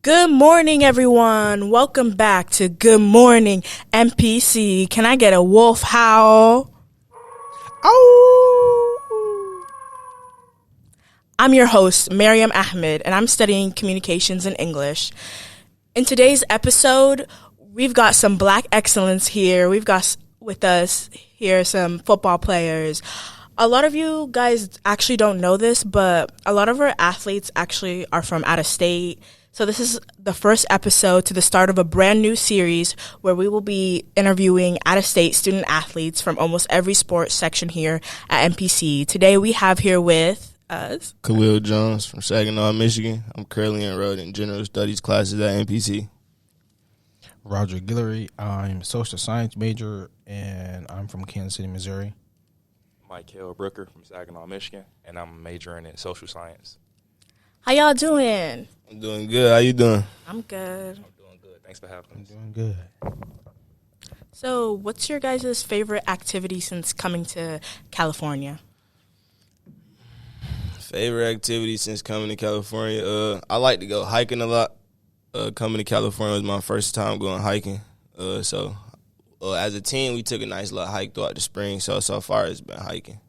Good morning, everyone. Welcome back to Good Morning MPC. Can I get a wolf howl? Oh! I'm your host, Mariam Ahmed, and I'm studying communications and English. In today's episode, we've got some Black excellence here. We've got with us here some football players. A lot of you guys actually don't know this, but a lot of our athletes actually are from out of state. So this is the first episode to the start of a brand new series where we will be interviewing out-of-state student athletes from almost every sports section here at MPC. Today we have here with us Khalil Jones from Saginaw, Michigan. I'm currently enrolled in general studies classes at MPC. Roger Guillory. I'm a social science major, and I'm from Kansas City, Missouri. Michael Brooker from Saginaw, Michigan, and I'm majoring in social science. How y'all doing? I'm doing good. How you doing? I'm good. I'm doing good. Thanks for having I'm us. doing good. So what's your guys' favorite activity since coming to California? Favorite activity since coming to California? I like to go hiking a lot. Coming to California was my first time going hiking. So as a team, we took a nice little hike throughout the spring. So far it's been hiking.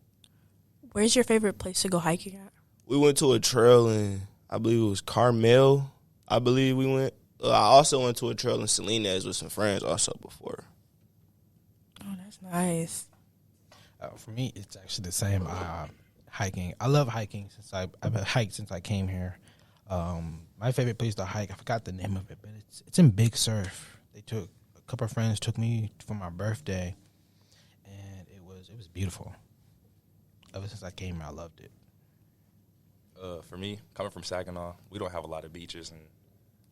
Where's your favorite place to go hiking at? We went to a trail in, I believe it was Carmel. I believe we went. I also went to a trail in Salinas with some friends also before. Oh, that's nice. For me, it's actually the same. Hiking. I love hiking I've hiked since I came here. My favorite place to hike, I forgot the name of it, but it's in Big Surf. A couple of friends took me for my birthday, and it was beautiful. Ever since I came here, I loved it. For me, coming from Saginaw, we don't have a lot of beaches and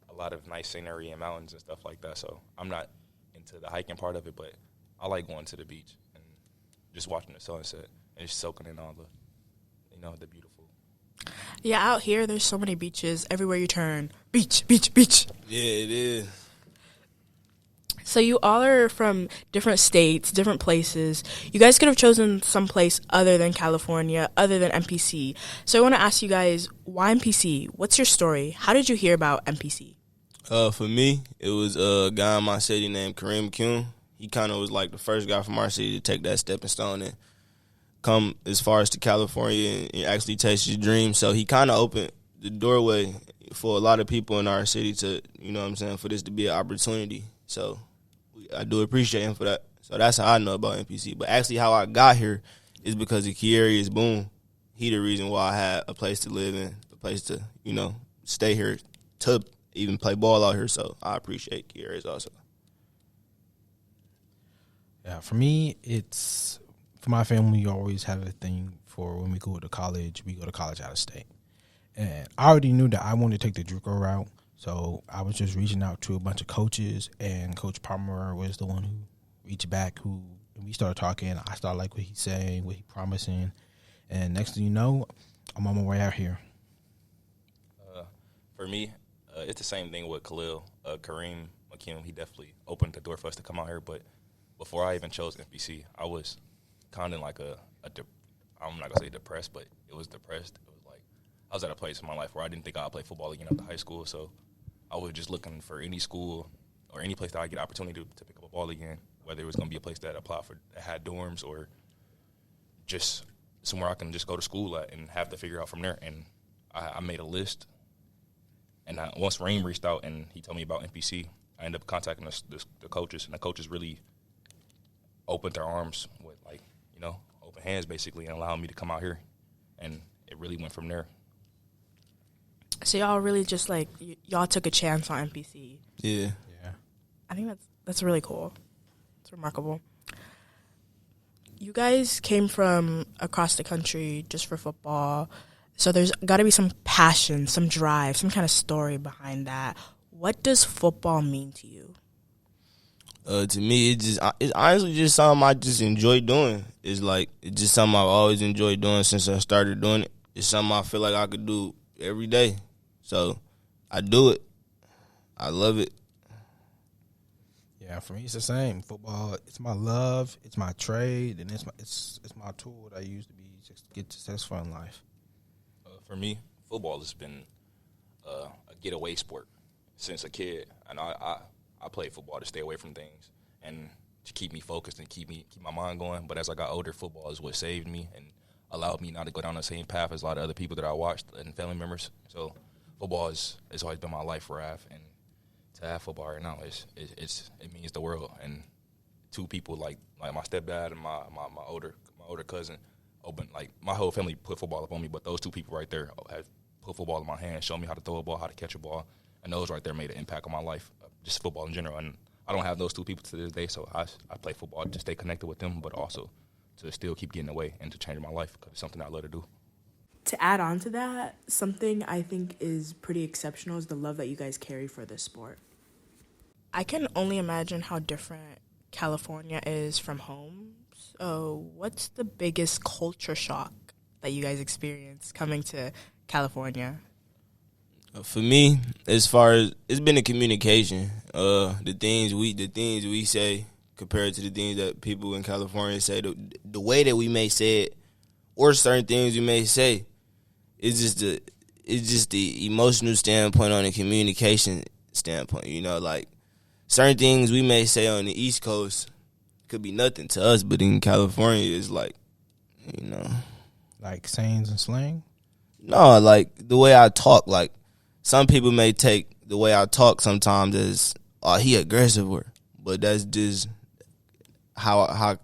a lot of nice scenery and mountains and stuff like that. So I'm not into the hiking part of it, but I like going to the beach and just watching the sunset and just soaking in all the, the beautiful. Yeah, out here, there's so many beaches. Everywhere you turn, beach, beach, beach. Yeah, it is. So you all are from different states, different places. You guys could have chosen some place other than California, other than MPC. So I want to ask you guys, why MPC? What's your story? How did you hear about MPC? For me, it was a guy in my city named Kareem McCune. He kind of was like the first guy from our city to take that stepping stone and come as far as to California and actually taste his dream. So he kind of opened the doorway for a lot of people in our city to, for this to be an opportunity. So I do appreciate him for that. So that's how I know about MPC. But actually how I got here is because of Kiarius Boone. He the reason why I had a place to live in, a place to, stay here, to even play ball out here. So I appreciate Kiarius also. Yeah, for me, for my family, we always have a thing for when we go to college. We go to college out of state. And I already knew that I wanted to take the JUCO route. So I was just reaching out to a bunch of coaches, and Coach Palmer was the one who reached back, and we started talking. I started like what he's saying, what he's promising. And next thing you know, I'm on my way out here. For me, it's the same thing with Khalil. Kareem McCune, he definitely opened the door for us to come out here. But before I even chose MPC, I was kind of like I'm not going to say depressed, but it was depressed. It was like I was at a place in my life where I didn't think I'd play football again after high school. So I was just looking for any school or any place that I get opportunity to pick up a ball again, whether it was going to be a place that had dorms or just somewhere I can just go to school at and have to figure out from there. And I made a list. And once Reem reached out and he told me about MPC, I ended up contacting the coaches, and the coaches really opened their arms with, open hands basically, and allowed me to come out here. And it really went from there. So y'all really just y'all took a chance on MPC. Yeah. I think that's really cool. It's remarkable. You guys came from across the country just for football. So there's got to be some passion, some drive, some kind of story behind that. What does football mean to you? To me, it's honestly just something I just enjoy doing. It's just something I've always enjoyed doing since I started doing it. It's something I feel like I could do every day. So I do it. I love it. Yeah, for me it's the same. Football, it's my love, it's my trade, and it's my tool that I use to get successful in life. For me, football has been a getaway sport. since a kid, and I played football to stay away from things and to keep me focused and keep my mind going. But as I got older, football is what saved me and allowed me not to go down the same path as a lot of other people that I watched and family members. So football it's always been my life, Raph, and to have football right now it means the world. And two people like my stepdad and my older cousin open, like, my whole family put football up on me, but those two people right there have put football in my hand, showed me how to throw a ball, how to catch a ball, and those right there made an impact on my life, just football in general. And I don't have those two people to this day, so I play football to stay connected with them, but also to still keep getting away and to change my life because it's something I love to do. To add on to that, something I think is pretty exceptional is the love that you guys carry for this sport. I can only imagine how different California is from home. So what's the biggest culture shock that you guys experience coming to California? For me, as far as it's been the communication, the things we say compared to the things that people in California say, the way that we may say it, or certain things we may say, it's just the emotional standpoint on the communication standpoint. You know, like certain things we may say on the East Coast could be nothing to us, but in California, it's like, you know, Like sayings and slang? no, like the way I talk. Like some people may take the way I talk sometimes as, oh, he aggressive, but that's just how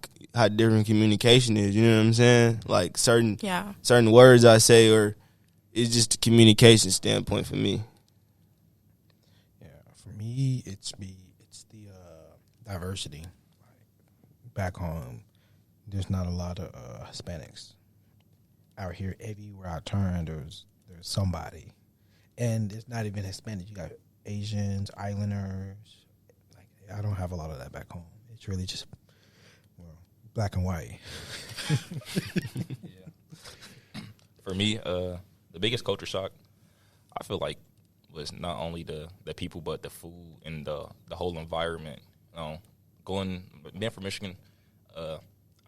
different communication is. You know what I'm saying? Like certain words I say, or it's just a communication standpoint for me. Yeah, for me, it's the diversity. Like, back home, there's not a lot of Hispanics. Out here, everywhere I turn, there's somebody, and it's not even Hispanic. You got Asians, Islanders. Like, I don't have a lot of that back home. It's really just black and white. Yeah. For me, the biggest culture shock, I feel like, was not only the people, but the food and the whole environment. Being from Michigan,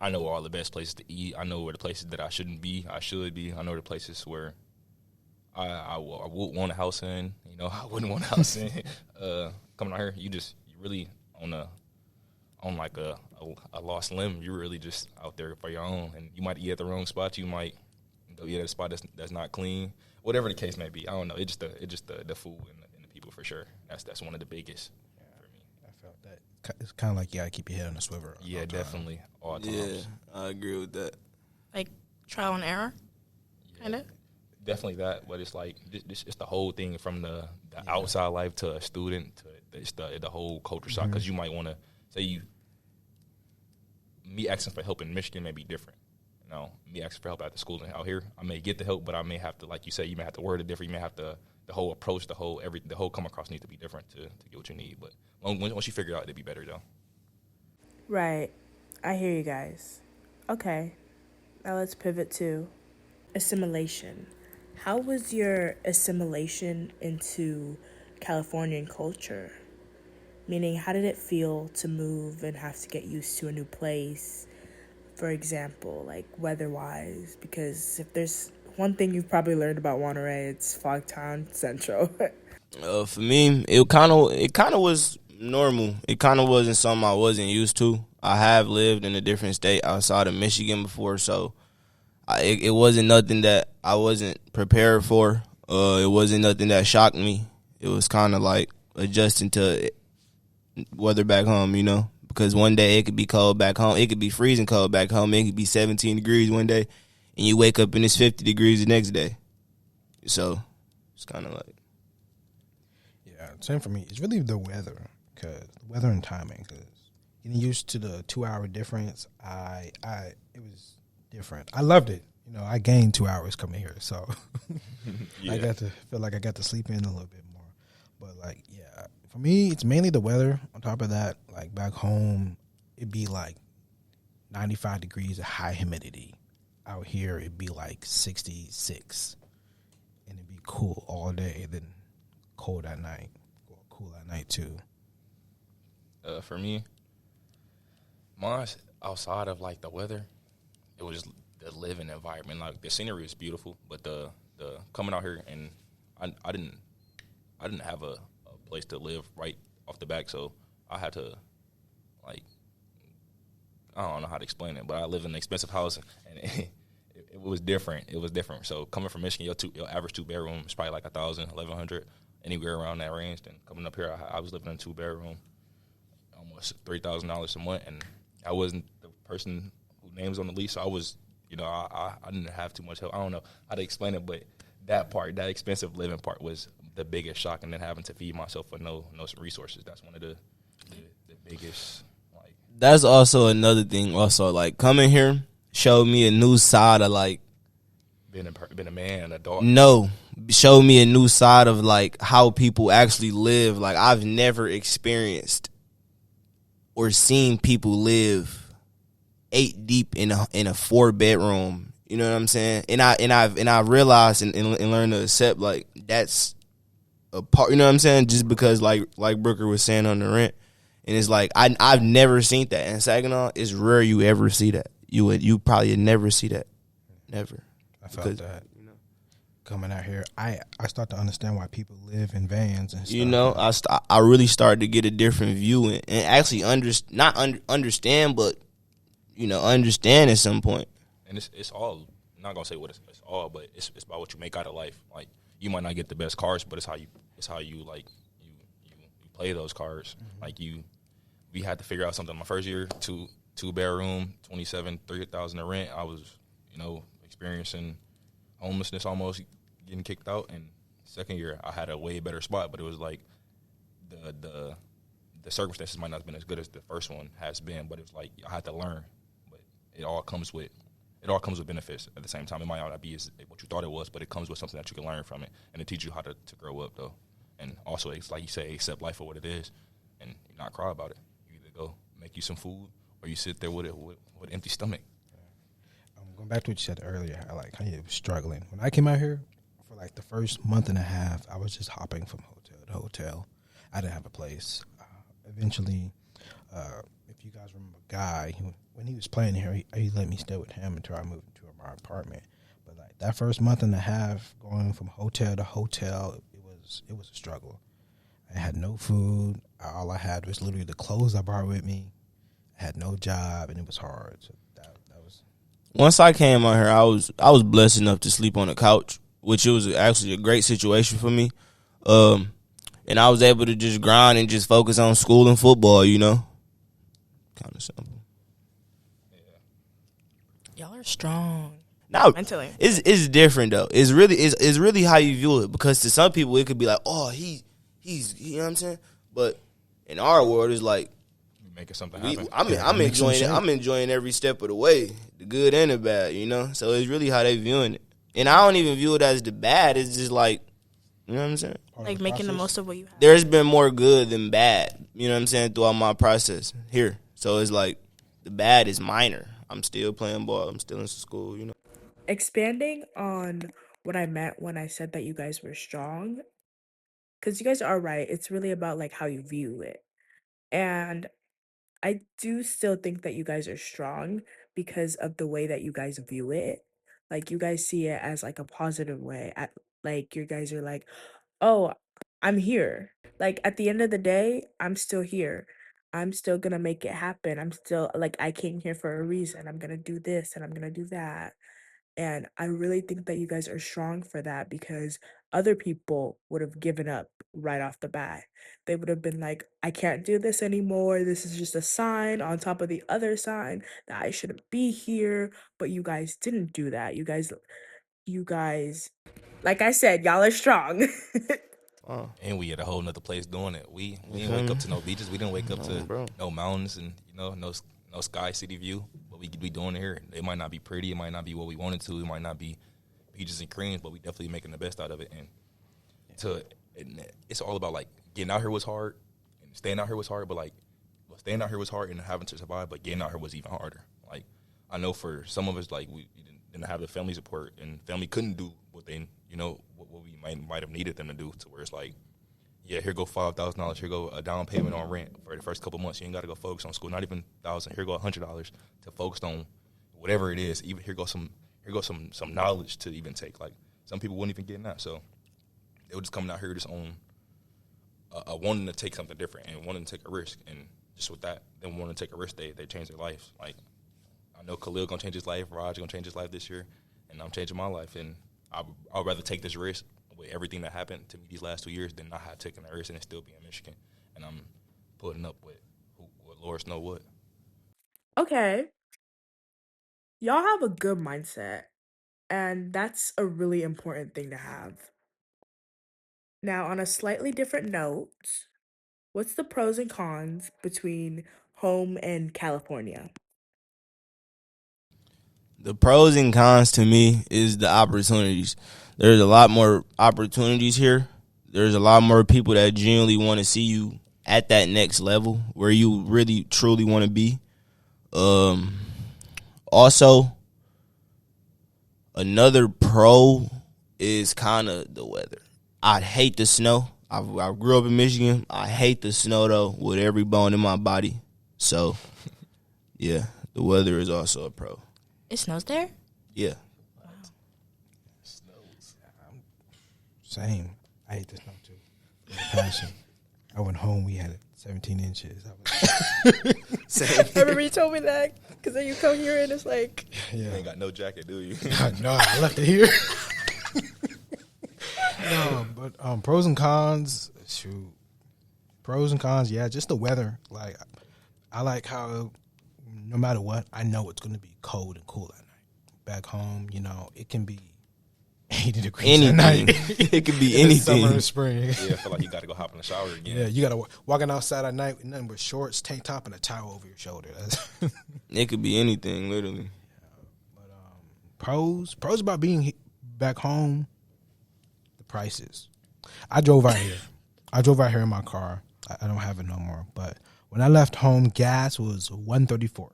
I know all the best places to eat. I know where the places that I shouldn't be, I should be. I know the places where I would want a house in. You know, I wouldn't want a house in. Coming out here, you really on like a lost limb. You're really just out there for your own, and you might eat at the wrong spot. You might go eat at a spot that's not clean. Whatever the case may be, I don't know. It's just the food and the people for sure. That's one of the biggest for me. I felt that. It's kind of like you got to keep your head on the swivel. Yeah, definitely. All times. Yeah, I agree with that. Like trial and error, kind of. Definitely that, but it's like it's the whole thing from the outside life to a student to it's the whole culture shock, because you might want to say me asking for help in Michigan may be different. You know, me asking for help at the school and out here, I may get the help, but I may have to, like you say, you may have to word it different. You may have to the whole approach, the whole come across needs to be different to get what you need. But once you figure it out, it'd be better though. Right. I hear you guys. Okay. Now let's pivot to assimilation. How was your assimilation into Californian culture? Meaning, how did it feel to move and have to get used to a new place? For example, like weather-wise, because if there's one thing you've probably learned about Monterey, it's Fogtown Central. For me, it kind of was normal. It kind of wasn't something I wasn't used to. I have lived in a different state outside of Michigan before, so it wasn't nothing that I wasn't prepared for. It wasn't nothing that shocked me. It was kind of like adjusting to weather back home, you know, because one day it could be cold back home. It could be freezing cold back home. It could be 17 degrees one day, and you wake up and it's 50 degrees the next day. So it's kind of like. Yeah, same for me. It's really the weather, because weather and timing. Because getting used to the 2-hour difference, it was different. I loved it. You know, I gained 2 hours coming here, so Yeah. I got to feel like I got to sleep in a little bit more. But like, yeah, for me, it's mainly the weather. On top of that, like back home, it'd be like 95 degrees of high humidity. Out here, it'd be like 66, and it'd be cool all day, then cold at night, or cool at night too. For me, mine's outside of like the weather, it was the living environment. Like the scenery is beautiful, but the coming out here, and I didn't have a place to live right off the back. So I had to, like, I don't know how to explain it, but I lived in an expensive house, and it was different. It was different. So coming from Michigan, your average 2-bedroom is probably like $1,000, $1,100, anywhere around that range. Then coming up here, I was living in a 2-bedroom, almost $3,000 a month, and I wasn't the person whose name was on the lease. So I was, I didn't have too much help. I don't know how to explain it, but that part, that expensive living part, was the biggest shock, and then having to feed myself with no resources. That's one of the biggest. That's also another thing. Also, like, coming here showed me a new side of, like, being a man, a dog. No, showed me a new side of, like, how people actually live. Like, I've never experienced or seen people live 8 deep in a 4-bedroom. You know what I'm saying? And I realized and learned to accept, like, that's a part. You know what I'm saying? Just because, like Brooker was saying on the rent. And it's like, I've never seen that. In Saginaw, it's rare you ever see that. You probably never see that. Never. I felt that. Coming out here, I start to understand why people live in vans and stuff. I really started to get a different view and actually understand, but, understand at some point. And it's all, I'm not going to say what it's all, but it's about what you make out of life. Like, you might not get the best cars, but it's how you like, play those cards. Mm-hmm. Like, we had to figure out something. My first year, two-bedroom, $27,000-$30,000 in rent. I was, experiencing homelessness, almost getting kicked out. And second year, I had a way better spot, but it was like the circumstances might not have been as good as the first one has been. But it was like I had to learn. But it all comes with benefits at the same time. It might not be as what you thought it was, but it comes with something that you can learn from it, and it teaches you how to grow up, though. And also, it's like you say, accept life for what it is, and not cry about it. You either go make you some food, or you sit there with an empty stomach. Going back to what you said earlier, how you were struggling. When I came out here, for like the first month and a half, I was just hopping from hotel to hotel. I didn't have a place. Eventually, if you guys remember Guy, when he was playing here, he let me stay with him until I moved into my apartment. But like that first month and a half, going from hotel to hotel, it was a struggle. I had no food. All I had was literally the clothes I brought with me. I had no job, and it was hard. So that was. Once I came out here, I was blessed enough to sleep on the couch, which it was actually a great situation for me. And I was able to just grind and just focus on school and football. Kind of simple. Yeah. Y'all are strong. Now, mentally, it's different though. It's really how you view it, because to some people it could be like, oh, he's you know what I'm saying. But in our world, it's like making something happen. I'm enjoying it. I'm enjoying every step of the way, the good and the bad. So it's really how they viewing it, and I don't even view it as the bad. It's just like, you know what I'm saying, like making the most of what you have. There's been more good than bad. You know what I'm saying, throughout my process here. So it's like the bad is minor. I'm still playing ball. I'm still in school. Expanding on what I meant when I said that you guys were strong, because you guys are right. It's really about like how you view it. And I do still think that you guys are strong because of the way that you guys view it. Like, you guys see it as like a positive way. Like, you guys are like, oh, I'm here. Like, at the end of the day, I'm still here. I'm still gonna make it happen. I'm still like, I came here for a reason. I'm gonna do this and I'm gonna do that. And I really think that you guys are strong for that, because other people would have given up right off the bat. They would have been like, I can't do this anymore. This is just a sign on top of the other sign that I shouldn't be here. But you guys didn't do that. You guys, like I said, y'all are strong. And we at a whole nother place doing it. We didn't wake up to no beaches. We didn't wake up to no mountains and no sky city view. What we be doing here, it might not be pretty. It might not be what we wanted to. It might not be peaches and creams, but we definitely making the best out of it. And it's all about like getting out here was hard, and staying out here was hard. But like staying out here was hard and having to survive. But getting out here was even harder. Like, I know for some of us, like, we didn't have the family support, and family couldn't do what they what we might have needed them to do. To where it's like, yeah, here go $5,000. Here go a down payment on rent for the first couple months. You ain't got to go focus on school. Not even $1,000. Here go $100 to focus on whatever it is. Even here go some knowledge to even take. Like, some people wouldn't even get that. So they were just coming out here just on wanting to take something different and wanting to take a risk. And just with that, them wanting to take a risk, they change their lives. Like, I know Khalil going to change his life, Raj going to change his life this year, and I'm changing my life. And I'd rather take this risk with everything that happened to me these last 2 years than not have taken that risk and still be in Michigan. And I'm putting up with Lord Snow would. Okay. Y'all have a good mindset, and that's a really important thing to have. Now, on a slightly different note, what's the pros and cons between home and California? The pros and cons to me is the opportunities. There's a lot more opportunities here. There's a lot more people that genuinely want to see you at that next level where you really truly want to be. Also, another pro is kind of the weather. I hate the snow. I grew up in Michigan. I hate the snow, though, with every bone in my body. So, yeah, the weather is also a pro. It snows there? Yeah. Same. I hate the snow too. With a passion. I went home. We had 17 inches. Same. I remember you told me that because then you come here and it's like, You ain't got no jacket, do you? No, I left it here. No, but pros and cons. Shoot, pros and cons. Yeah, just the weather. Like, I like how no matter what, I know it's going to be cold and cool at night. Back home, you know, it can be 80 degrees at night. It could be In the anything. summer and spring. Yeah, I feel like you got to go hop in the shower again. Yeah, you got to walking outside at night with nothing but shorts, tank top, and a towel over your shoulder. That's It could be anything, literally. pros about being back home. The prices. I drove out here in my car. I don't have it no more. But when I left home, gas was $1.34.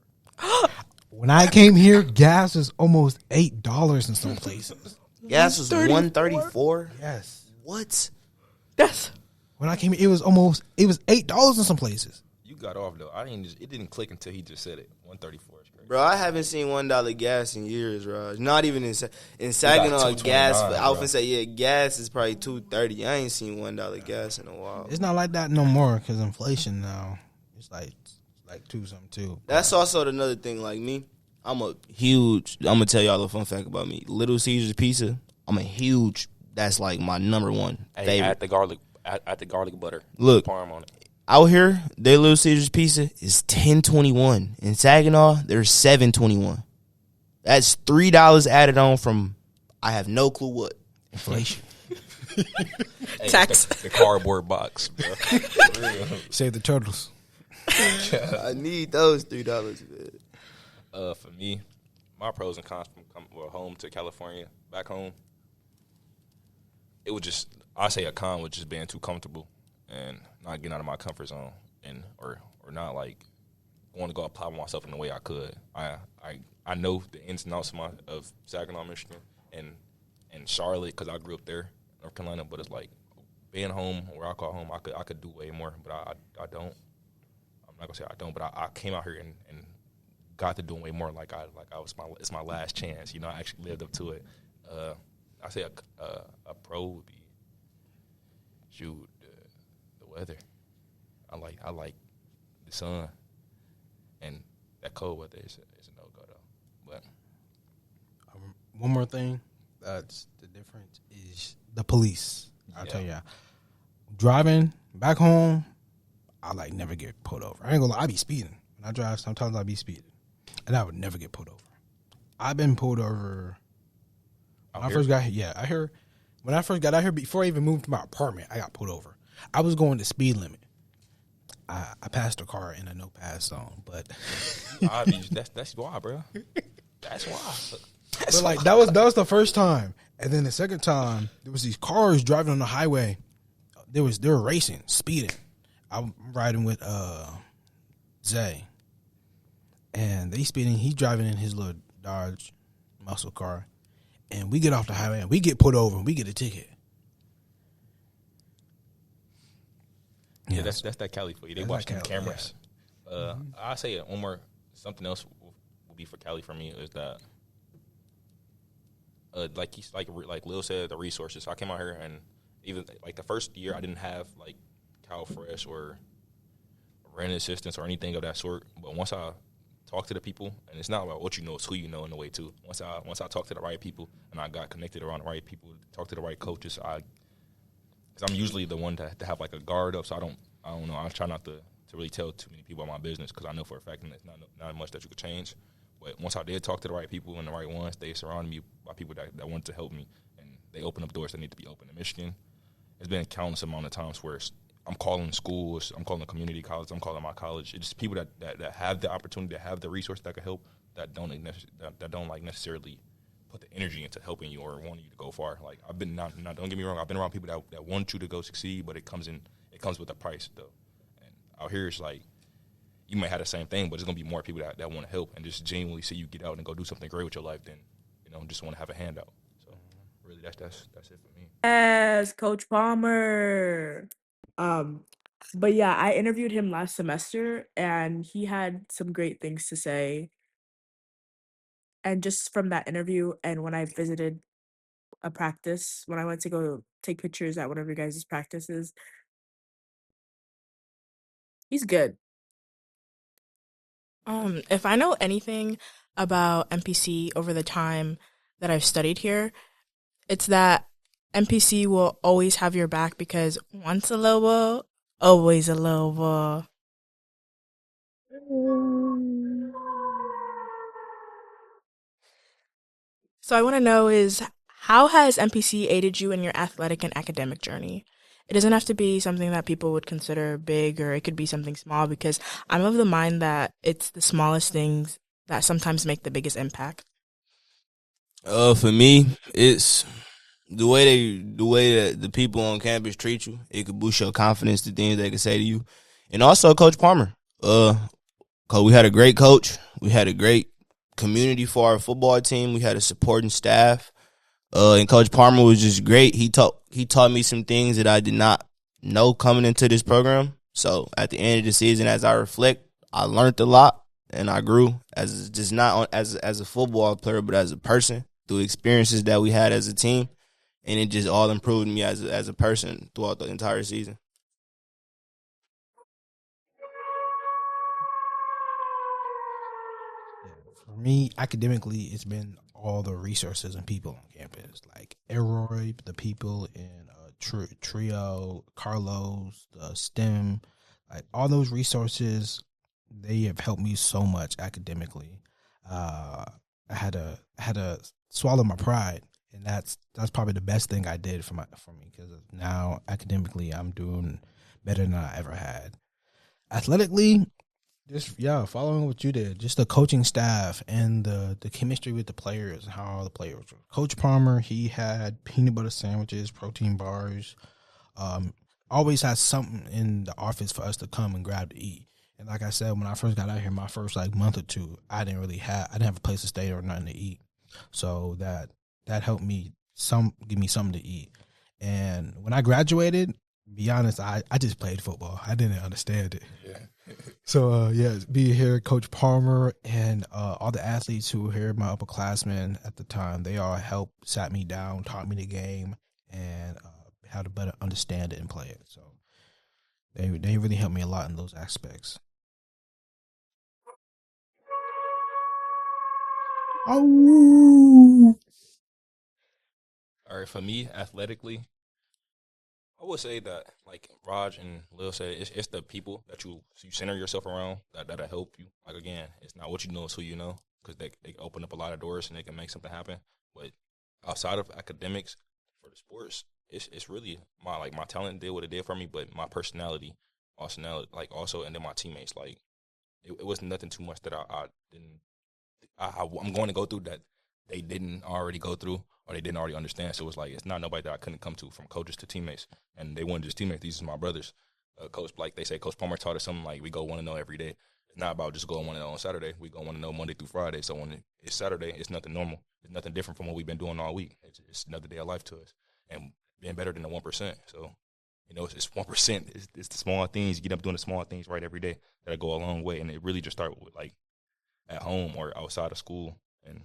When I came here, gas was almost $8 in some places. Gas was $1.34. Yes. What? that's When I came here, it was $8 in some places. You got off, though. It didn't click until he just said it. 134 is crazy. Bro, I haven't seen $1 gas in years, Raj. Not even in Saginaw, gas. I bro. often say, yeah, gas is probably $2.30. I ain't seen $1 gas in a while. It's not like that no more because inflation now. It's like two something too. That's also another thing. Like me, I'm gonna tell y'all a fun fact about me. Little Caesars Pizza. That's like my number one Hey, favorite. add the garlic butter. Look. Parm on it. Out here, their Little Caesars Pizza is $10.21. In Saginaw, they're $7.21. That's $3 added on from I have no clue what. Inflation. Hey, Tax. The cardboard box, bro. For real. Save the turtles. I need those $3. Man. For me, my pros and cons from coming home to California, back home, it would just, I say a con was just being too comfortable and not getting out of my comfort zone and or not like going to go apply myself in the way I could. I know the ins and outs of Saginaw, Michigan, and Charlotte because I grew up there, North Carolina. But it's like being home, where I call home, I could do way more, but I don't. I'm not gonna say I don't, but I came out here and got to doing way more. It's my last chance. You know, I actually lived up to it. I say a pro would be the weather. I like the sun, and that cold weather is a no go though. But One more thing that's the difference is the police. I'll tell you, driving back home, I never get pulled over. I ain't gonna lie, I be speeding. When I drive, sometimes I be speeding, and I would never get pulled over. I've been pulled over when I first got here. Yeah, I heard when I first got out here, before I even moved to my apartment, I got pulled over. I was going the speed limit. I passed a car in a no pass zone, but that's why, bro. That's why. but that was the first time, and then the second time there was these cars driving on the highway. They were racing, speeding. I'm riding with Zay, and they speeding. He's driving in his little Dodge muscle car, and we get off the highway and we get pulled over and we get a ticket. Yeah, that's that Cali for you. They That's watch that the Cali, cameras. I say one more something else will be for Cali for me is that like Lil said, the resources. So I came out here and even like the first year I didn't have like Cal Fresh or rent assistance or anything of that sort. But once I talk to the people, and it's not about what you know, it's who you know in a way too. Once I talk to the right people and I got connected around the right people, talk to the right coaches, because I'm usually the one to have like a guard up, so I don't know. I try not to really tell too many people about my business because I know for a fact that it's not much that you could change. But once I did talk to the right people and the right ones, they surrounded me by people that wanted to help me, and they opened up doors that need to be open. In Michigan, it's been a countless amount of times where I'm calling schools, I'm calling the community college, I'm calling my college. It's just people that have the opportunity, that have the resource that could help, that don't like necessarily put the energy into helping you or wanting you to go far. Like I've been not don't get me wrong, I've been around people that want you to go succeed, but it comes with a price though. And out here it's like you might have the same thing, but there's gonna be more people that want to help and just genuinely see you get out and go do something great with your life than just want to have a handout. So really that's it for me. Yes, Coach Palmer. Um, but yeah, I interviewed him last semester and he had some great things to say. And just from that interview and when I visited a practice, when I went to go take pictures at one of your guys' practices, he's good. If I know anything about MPC over the time that I've studied here, it's that MPC will always have your back because once a Lobo, always a Lobo. So I want to know is how has MPC aided you in your athletic and academic journey? It doesn't have to be something that people would consider big or it could be something small because I'm of the mind that it's the smallest things that sometimes make the biggest impact. For me, it's the way that the people on campus treat you. It could boost your confidence, the things they can say to you, and also Coach Palmer. Cause we had a great coach, we had a great community for our football team, we had a supporting staff. And Coach Palmer was just great. He taught me some things that I did not know coming into this program. So at the end of the season, as I reflect, I learned a lot and I grew as just not as a football player, but as a person through experiences that we had as a team, and it just all improved me as a person throughout the entire season. For me, academically, it's been all the resources and people on campus, like Elroy, the people in Trio, Carlos, the STEM, like all those resources. They have helped me so much academically. I had to swallow my pride, and that's probably the best thing I did for me because now academically I'm doing better than I ever had. Athletically, just following what you did, just the coaching staff and the chemistry with the players, how all the players were. Coach Palmer, he had peanut butter sandwiches, protein bars, always had something in the office for us to come and grab to eat. And like I said, when I first got out here, my first month or two, I didn't have a place to stay or nothing to eat. So that helped me give me something to eat. And when I graduated, be honest, I just played football. I didn't understand it. Yeah. So, being here, Coach Palmer and all the athletes who were here, my upperclassmen at the time, they all helped, sat me down, taught me the game, and how to better understand it and play it. So they really helped me a lot in those aspects. Oh. All right, for me, athletically, I would say that, like Raj and Lil said, it's the people that you center yourself around that'll help you. Like, again, it's not what you know, it's who you know, because they open up a lot of doors and they can make something happen. But outside of academics, for the sports, it's really my talent did what it did for me, but my personality also, and then my teammates. Like, it was nothing too much that I didn't. I'm going to go through that they didn't already go through or they didn't already understand. So it was like, it's not nobody that I couldn't come to, from coaches to teammates. And they weren't just teammates. These are my brothers. Coach, like they say, Coach Palmer taught us something like we go 1-0 every day. It's not about just going 1-0 on Saturday. We go 1-0 Monday through Friday. So when it's Saturday, it's nothing normal. It's nothing different from what we've been doing all week. It's another day of life to us. And being better than the 1%. So, it's 1%. It's the small things. You get up doing the small things right every day that go a long way. And it really just start with, like, at home or outside of school. And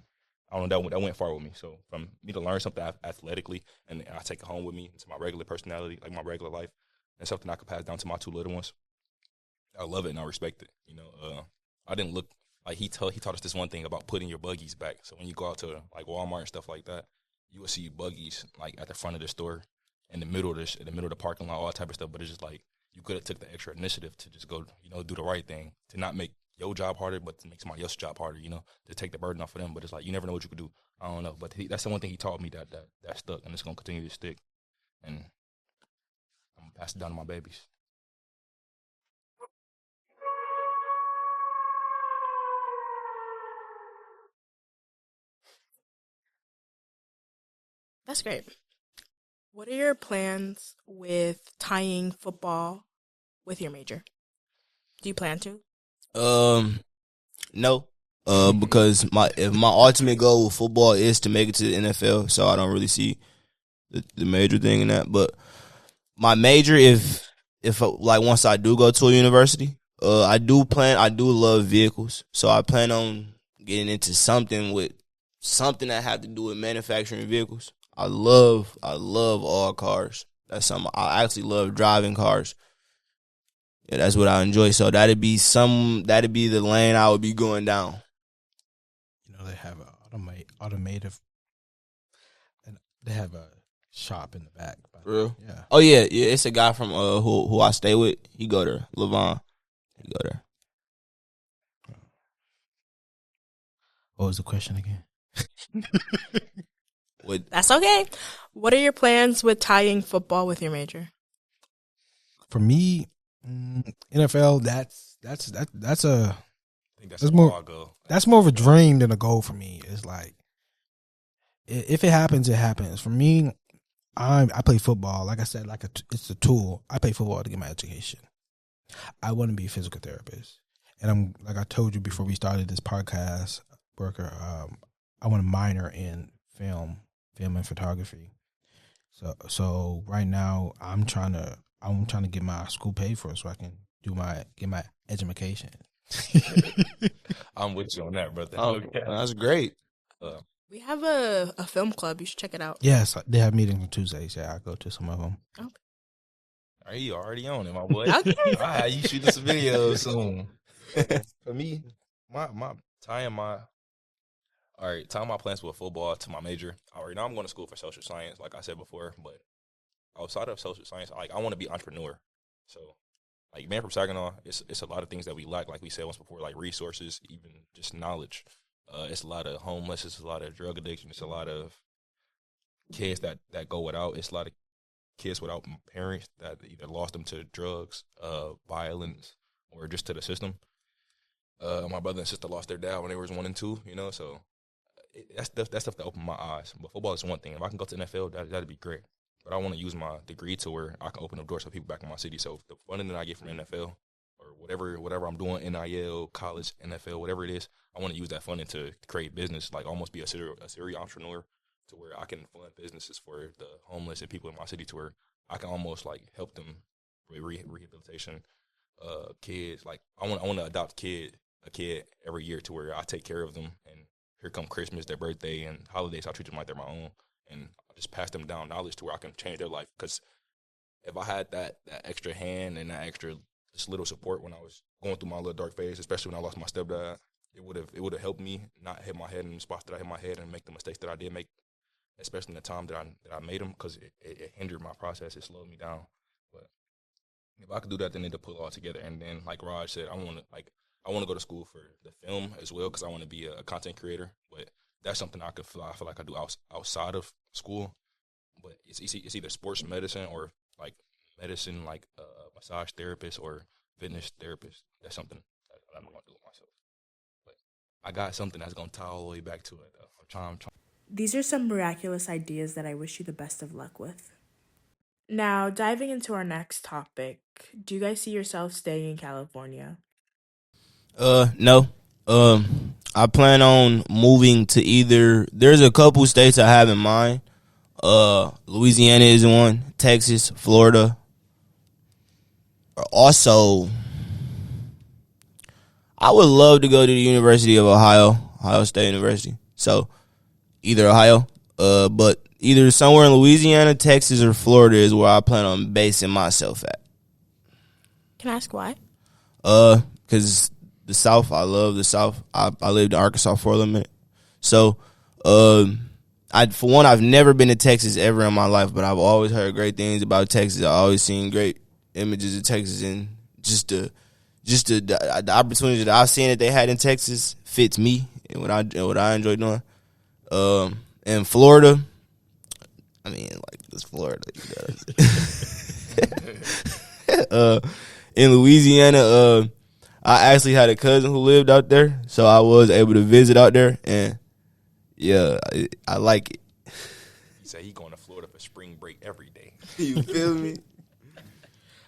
I don't know, that went far with me. So from me to learn something athletically and I take it home with me into my regular personality, like my regular life, and something I could pass down to my two little ones. I love it and I respect it. I didn't look like he taught us this one thing about putting your buggies back. So when you go out to like Walmart and stuff like that, you will see buggies like at the front of the store, in the middle of the parking lot, all that type of stuff. But it's just like you could have took the extra initiative to just go, do the right thing, to not make your job harder, but to make somebody else's job harder. To take the burden off of them. But it's like you never know what you could do. I don't know, but that's the one thing he taught me that stuck, and it's gonna continue to stick. And I'm gonna pass it down to my babies. That's great. What are your plans with tying football with your major? Do you plan to? No. Because my ultimate goal with football is to make it to the NFL, so I don't really see the major thing in that. But my major, if like once I do go to a university, I do love vehicles, so I plan on getting into something that have to do with manufacturing vehicles. I love all cars. That's something I actually love, driving cars. Yeah, that's what I enjoy. So that'd be the lane I would be going down. They have automotive, and they have a shop in the back. For real? Yeah. Oh yeah. It's a guy from who I stay with. He go there, Levon. He go there. What was the question again? That's okay. What are your plans with tying football with your major? For me, NFL. That's a. I think that's more of a dream than a goal for me. It's like, if it happens, it happens. For me, I play football. Like I said, it's a tool. I play football to get my education. I want to be a physical therapist, and I'm like I told you before we started this podcast, Worker. I want to minor in film and photography. So right now I'm trying to get my school paid for so I can get my education. I'm with you on that, brother. Oh, that's great. We have a film club. You should check it out. Yes, they have meetings on Tuesdays. Yeah, I go to some of them. Okay. Are you already on it, my boy? Okay. All right, you shooting some videos soon. For me, tying my plans with football to my major. I already know I'm going to school for social science, like I said before. But outside of social science, I want to be an entrepreneur. So, like being from Saginaw, it's a lot of things that we lack. Like we said once before, like resources, even just knowledge. It's a lot of homeless. It's a lot of drug addiction. It's a lot of kids that go without. It's a lot of kids without parents that either lost them to drugs, violence, or just to the system. My brother and sister lost their dad when they were 1 and 2. So that's stuff that opened my eyes. But football is one thing. If I can go to NFL, that'd be great. But I want to use my degree to where I can open up doors for people back in my city. So the funding that I get from NFL or whatever I'm doing, NIL, college, NFL, whatever it is, I want to use that funding to create business, like almost be a serial entrepreneur, to where I can fund businesses for the homeless and people in my city, to where I can almost like help them with rehabilitation, kids. Like I want to adopt a kid every year to where I take care of them, and here come Christmas, their birthday, and holidays, I treat them like they're my own, and I just pass them down knowledge to where I can change their life. Because if I had that extra hand and that extra just little support when I was going through my little dark phase, especially when I lost my stepdad, it would have helped me not hit my head in the spots that I hit my head and make the mistakes that I did make, especially in the time that I made them, because it hindered my process. It slowed me down. But if I could do that, then it'd pull it all together. And then, like Raj said, I want to go to school for the film as well, because I want to be a content creator. But that's something I feel like I do outside of school. But it's either sports medicine or like medicine, like a massage therapist or fitness therapist. That's something that I don't want to do with myself. But I got something that's gonna tie all the way back to it, though. I'm trying. These are some miraculous ideas that I wish you the best of luck with. Now, diving into our next topic, do you guys see yourselves staying in California? No. I plan on moving to there's a couple states I have in mind. Louisiana is one, Texas, Florida. Also, I would love to go to the University of Ohio State University. So, either Ohio, but either somewhere in Louisiana, Texas, or Florida is where I plan on basing myself at. Can I ask why? Because the South, I love the South. I lived in Arkansas for a little minute. So, for one, I've never been to Texas ever in my life, but I've always heard great things about Texas. I've always seen great images of Texas, and just the opportunity that I've seen that they had in Texas fits me and what I enjoy doing. In Florida, I mean, like, it's Florida. In Louisiana, I actually had a cousin who lived out there, so I was able to visit out there, and yeah, I like it. He said he going to Florida for spring break every day. You feel me?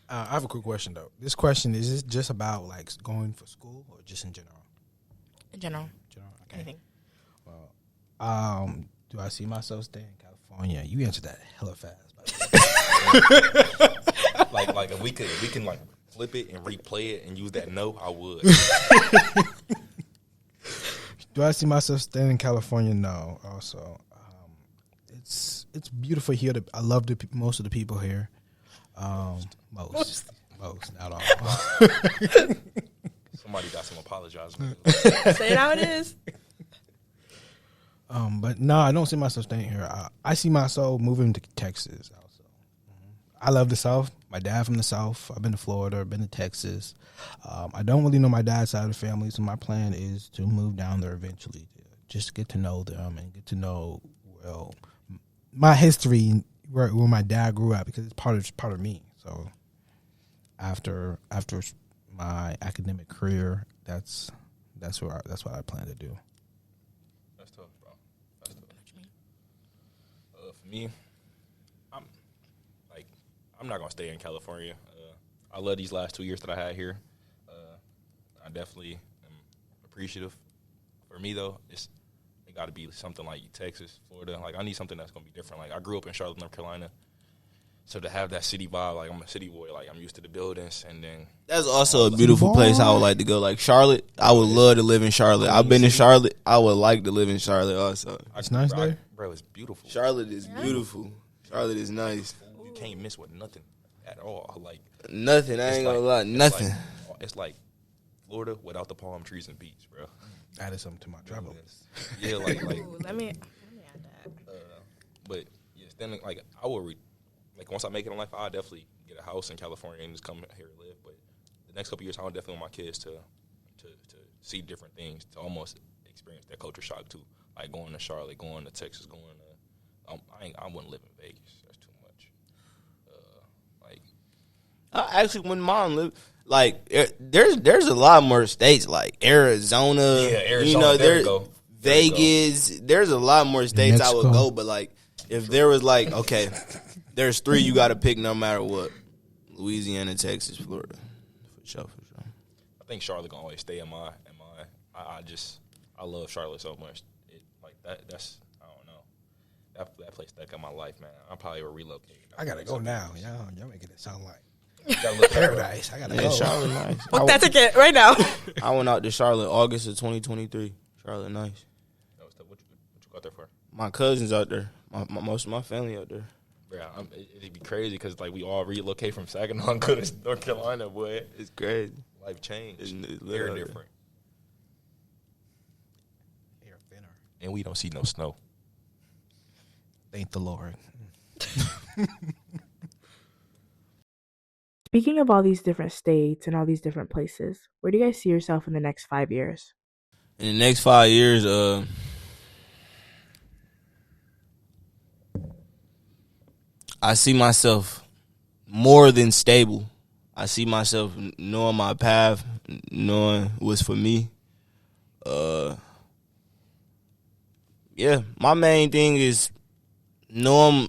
I have a quick question though. This question is this just about like going for school or just in general? In general. Okay. Anything. Do I see myself staying in California? You answered that hella fast. like if we can like flip it and replay it and use that no, I would. Do I see myself staying in California? No. Also, it's beautiful here. I love most of the people here. Most, not all. Somebody got some apologizing. Say it how it is. But no, I don't see myself staying here. I see myself moving to Texas. Also, I love the South. My dad from the South. I've been to Florida. Been to Texas. I don't really know my dad's side of the family, so my plan is to move down there eventually, just get to know them and get to know my history, where my dad grew up, because it's part of me. So after my academic career, that's what I plan to do. That's tough, bro. That's tough. For me, I'm not gonna stay in California. I love these last 2 years that I had here. I definitely am appreciative. For me though, it got to be something like Texas, Florida. Like I need something that's gonna be different. Like I grew up in Charlotte, North Carolina, so to have that city vibe, like I'm a city boy. Like I'm used to the buildings, and then That's also a beautiful place I would like to go. Like Charlotte, I would love to live in Charlotte. I've been to Charlotte. I would like to live in Charlotte also. It's nice there. Bro, it's beautiful. Charlotte is beautiful. Charlotte is nice. You can't miss with nothing at all. Like Nothing. I ain't gonna lie. Nothing. It's like Florida without the palm trees and beach, bro. Added something to my travel list. Yeah, like Ooh, let me add that. but yes, then like I would like once I make it in life, I'll definitely get a house in California and just come here to live. But the next couple of years, I definitely want my kids to see different things, to almost experience that culture shock too. Like going to Charlotte, going to Texas, going to I wouldn't live in Vegas. That's too much. Actually, when mom lived, like there's a lot more states like Arizona. Yeah, Arizona. You know, there we go. Vegas. There's a lot more states I would Mexico. go, but like if there was like okay, there's 3 you got to pick no matter what: Louisiana, Texas, Florida. For sure. I think Charlotte gonna always stay in my. I love Charlotte so much. That's I don't know. That place stuck in my life, man. I probably would relocate. I gotta go now. Y'all making it sound like Gotta look paradise. I gotta Yeah, go. Charlotte nice. Book that ticket right now. I went out to Charlotte August of 2023. Charlotte nice. What you got there for? My cousins out there. Most of my family out there. Bro, it'd be crazy because like we all relocate from Saginaw and go to North Carolina, boy. It's crazy. Life changed. It's Very literally different. Air thinner. And we don't see no snow. Thank the Lord. Speaking of all these different states and all these different places, where do you guys see yourself in the next 5 years? In the next 5 years, I see myself more than stable. I see myself knowing my path, knowing what's for me. Yeah, my main thing is knowing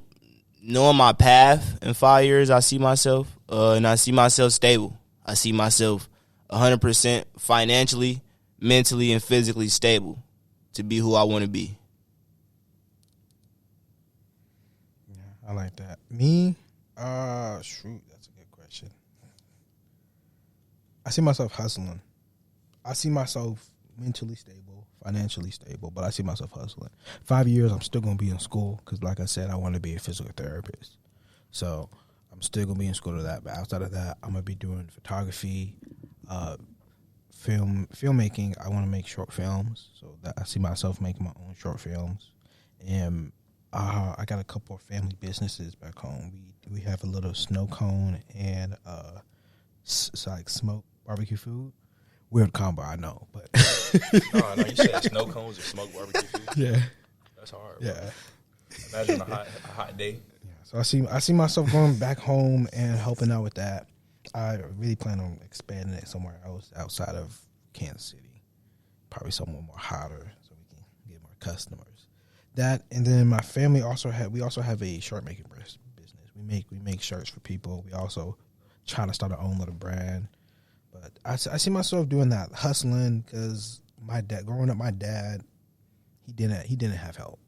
my path in 5 years. I see myself, and I see myself stable. I see myself 100% financially, mentally, and physically stable to be who I want to be. I like that. Me? Shoot, that's a good question. I see myself hustling. I see myself mentally stable, financially stable, but I see myself hustling. 5 years, I'm still going to be in school because, like I said, I want to be a physical therapist. So I'm still gonna be in school to that. But outside of that, I'm gonna be doing photography, filmmaking. I want to make short films, so that I see myself making my own short films. And I got a couple of family businesses back home. We have a little snow cone and it's like smoked barbecue food. Weird combo, I know, but No, you said snow cones or smoked barbecue food. yeah, That's hard. yeah. Bro. Imagine a hot day. So I see myself going back home and helping out with that. I really plan on expanding it somewhere else outside of Kansas City, probably somewhere more hotter, so we can get more customers. That, and then my family we also have a shirt making business. We make shirts for people. We also trying to start our own little brand. But I see myself doing that, hustling, because growing up, my dad, he didn't have help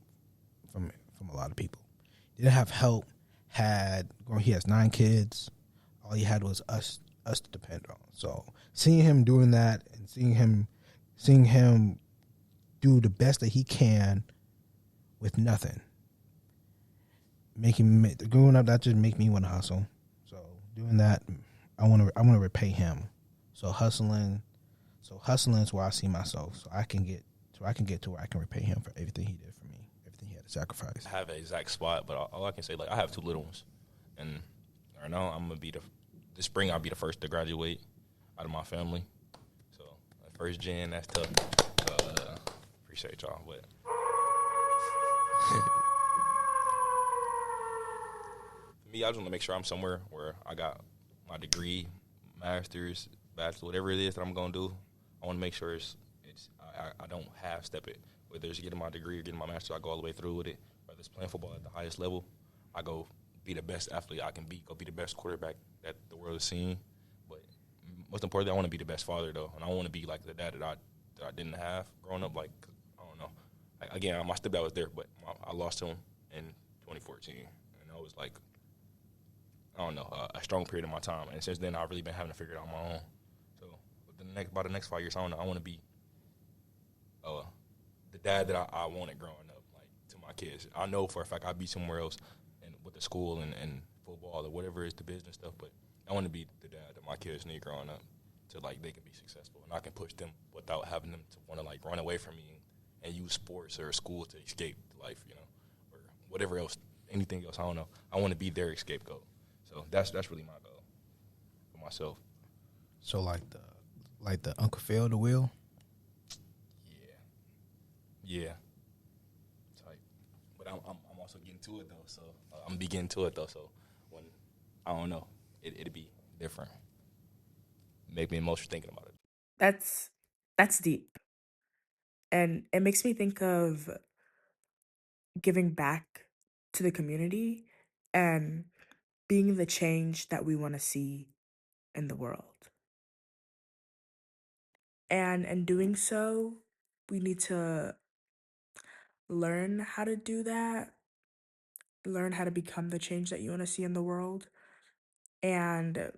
from a lot of people. He didn't have help. He has 9 kids. All he had was us to depend on. So seeing him doing that and seeing him do the best that he can with nothing, growing up, that just make me want to hustle. So doing that, I want to repay him. So hustling is where I see myself. So I can get to where I can repay him for everything he did for me, everything he had to sacrifice. I have an exact spot, but all I can say, like, I have 2 little ones, and right now I'm gonna be this spring I'll be the first to graduate out of my family. So first gen, that's tough. Appreciate y'all, but for me, I just want to make sure I'm somewhere where I got my degree, master's, bachelor, whatever it is that I'm gonna do. I want to make sure I don't half step it. Whether it's getting my degree or getting my master's, I go all the way through with it. Whether it's playing football at the highest level, I go be the best athlete I can be, go be the best quarterback that the world has seen. But most importantly, I want to be the best father, though, and I want to be like the dad that I didn't have growing up. Like, I don't know. Like, again, my stepdad was there, but I lost him in 2014, and I was like, I don't know, a strong period of my time. And since then, I've really been having to figure it out on my own. So by the next 5 years, I don't know. I want to be the dad that I wanted growing up, like, to my kids. I know for a fact I'd be somewhere else and with the school and football or whatever is the business stuff, but I want to be the dad that my kids need growing up to, like, they can be successful. And I can push them without having them to want to, like, run away from me and use sports or school to escape life, or whatever else, anything else, I don't know. I want to be their scapegoat. So that's really my goal for myself. So like the Uncle Phil, the wheel. Yeah. Type. But I'm also getting to it though. So I'm getting to it though. So when I don't know, it'd be different. Make me emotional thinking about it. That's deep. And it makes me think of giving back to the community and being the change that we want to see in the world. And in doing so, we need to learn how to do that, learn how to become the change that you want to see in the world. And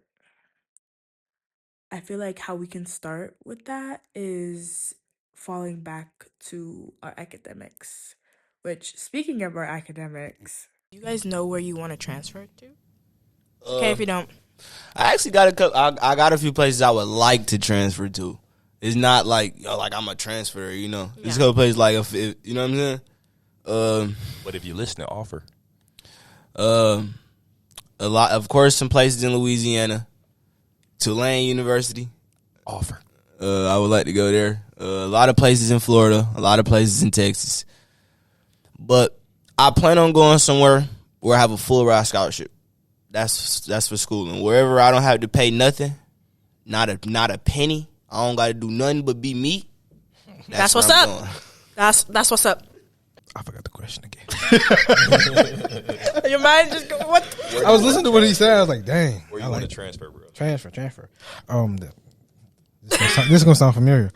I feel like how we can start with that is falling back to our academics. Which, speaking of our academics, you guys know where you want to transfer to? Okay, if you don't. I actually got I got a few places I would like to transfer to. It's not like I'm a transfer, There's a couple places like if you know what I'm saying. But if you listen to offer, a lot, of course, some places in Louisiana, Tulane University, offer. I would like to go there. A lot of places in Florida, a lot of places in Texas, but I plan on going somewhere where I have a full ride scholarship. That's for schooling. Wherever I don't have to pay nothing, not a penny. I don't got to do nothing but be me. That's what's up. Going. That's what's up. I forgot the question again. Your mind just go, what? I was listening to what he said. I was like, dang. Where you want to transfer, bro? Transfer. This is gonna sound familiar.